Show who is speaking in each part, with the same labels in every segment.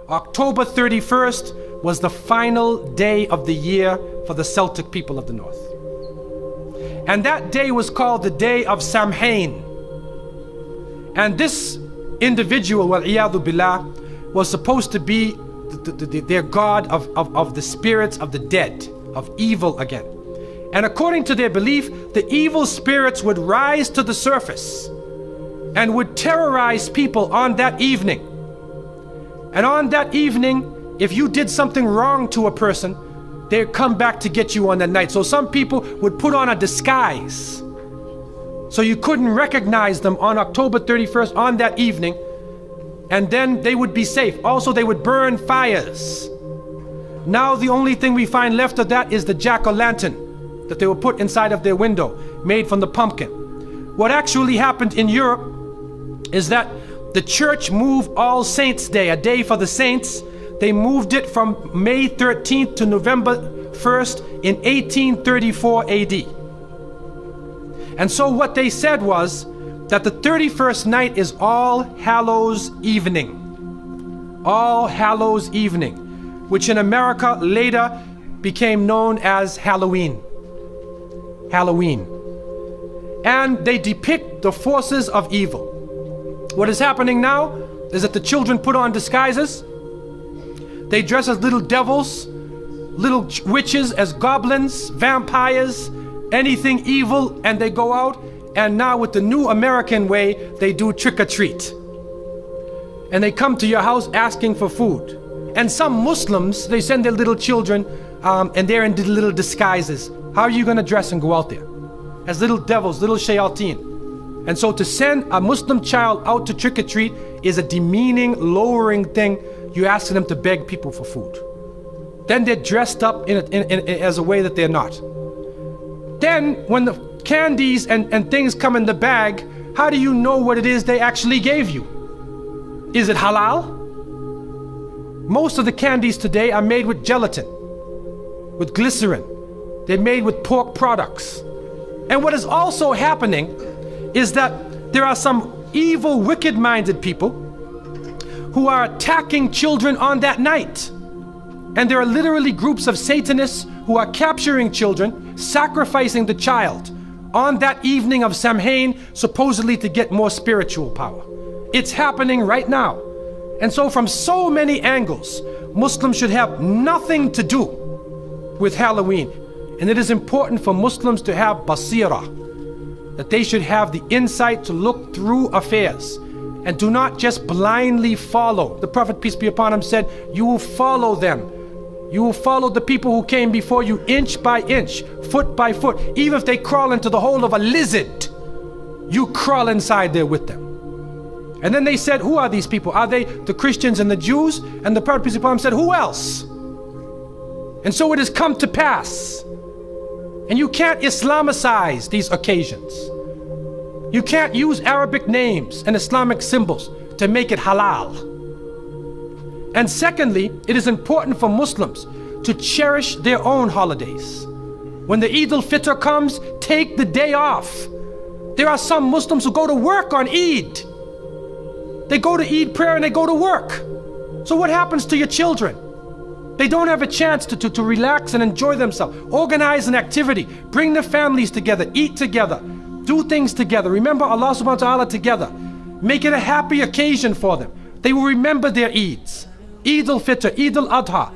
Speaker 1: October 31st was the final day of the year for the Celtic people of the north. And that day was called the day of Samhain. And this individual, wal-iyadhu billah, was supposed to be their god of the spirits of the dead, of evil again. And according to their belief, the evil spirits would rise to the surface and would terrorize people on that evening. And on that evening, if you did something wrong to a person, they'd come back to get you on that night. So some people would put on a disguise, so you couldn't recognize them on October 31st on that evening, and then they would be safe. Also, they would burn fires. Now the only thing we find left of that is the jack-o'-lantern that they would put inside of their window, made from the pumpkin. What actually happened in Europe is that the church moved All Saints' Day, a day for the saints. They moved it from May 13th to November 1st in 1834 AD. And so what they said was that the 31st night is All Hallows Evening. All Hallows Evening, which in America later became known as Halloween. Halloween. And they depict the forces of evil. What is happening now is that the children put on disguises. They dress as little devils, little witches, as goblins, vampires, anything evil, and they go out. And now with the new American way, they do trick-or-treat. And they come to your house asking for food. And some Muslims, they send their little children and they're in little disguises. How are you going to dress and go out there? As little devils, little shayateen. And so to send a Muslim child out to trick-or-treat is a demeaning, lowering thing. You ask them to beg people for food. Then they're dressed up as a way that they're not. Then when the candies and things come in the bag, how do you know what it is they actually gave you? Is it halal? Most of the candies today are made with gelatin, with glycerin. They're made with pork products. And what is also happening is that there are some evil, wicked-minded people who are attacking children on that night. And there are literally groups of Satanists who are capturing children, sacrificing the child on that evening of Samhain, supposedly to get more spiritual power. It's happening right now. And so from so many angles, Muslims should have nothing to do with Halloween. And it is important for Muslims to have basira, that they should have the insight to look through affairs and do not just blindly follow. The Prophet, peace be upon him, said, you will follow them. You will follow the people who came before you inch by inch, foot by foot. Even if they crawl into the hole of a lizard, you crawl inside there with them. And then they said, who are these people? Are they the Christians and the Jews? And the Prophet, peace be upon him, said, who else? And so it has come to pass. And you can't Islamicize these occasions. You can't use Arabic names and Islamic symbols to make it halal. And secondly, it is important for Muslims to cherish their own holidays. When the Eid al-Fitr comes, take the day off. There are some Muslims who go to work on Eid. They go to Eid prayer and they go to work. So what happens to your children? They don't have a chance to relax and enjoy themselves. Organize an activity. Bring their families together. Eat together. Do things together. Remember Allah subhanahu wa ta'ala together. Make it a happy occasion for them. They will remember their Eids. Eid al-Fitr, Eid al-Adha.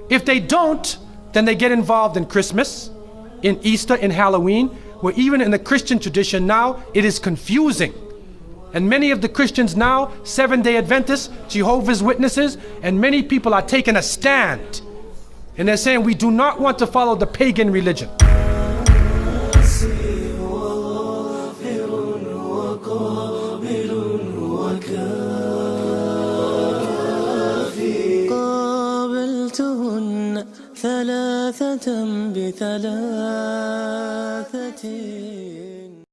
Speaker 1: If they don't, then they get involved in Christmas, in Easter, in Halloween, where even in the Christian tradition now, it is confusing. And many of the Christians now, Seventh-day Adventists, Jehovah's Witnesses, and many people are taking a stand. And they're saying we do not want to follow the pagan religion.
Speaker 2: ثلاثة بثلاثة